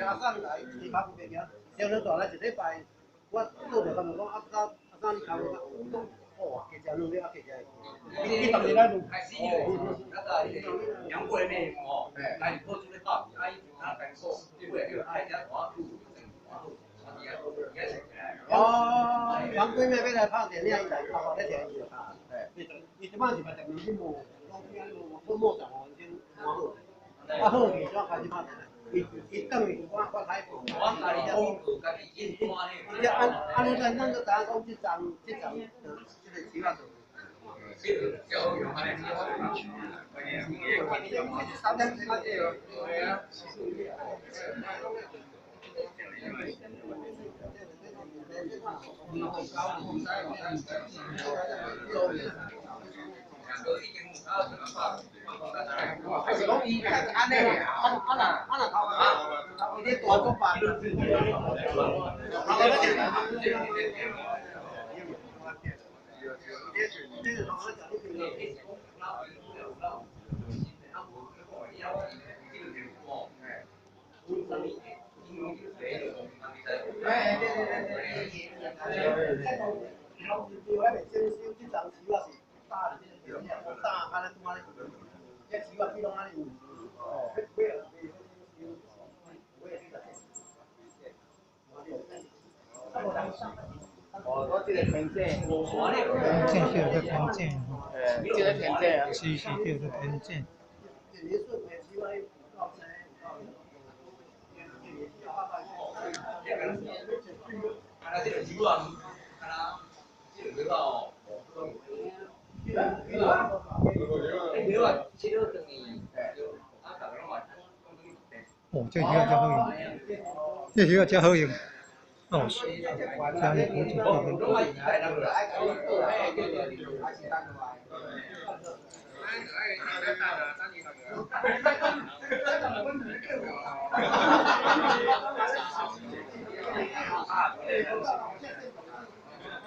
阿三来，伊拍袂行，小人大来一礼拜，我做着他们讲阿三你头讲，哦，加食两粒啊，加食。你当时来问。那个杨贵妹哦，来破出来好，阿姨那感受，因为有爱家我路。哦，杨贵妹要来拍电影，伊来拍咧电影啊。伊即摆是拍电影去摸，我摸上完先摸好，啊好去才开始拍电影。伊等于我来过。我家己讲，家己印看咧。安尼咱就知影讲即站即个时啊做。叫用安尼。三点几块钱哦。对啊。还是讲伊安尼安头啊，伊咧大做饭。我这个偏见，偏见叫做偏见，这个偏见啊，是叫做偏见。哦，这鱼啊真好用，这鱼啊真好用。哦，加入补助这边。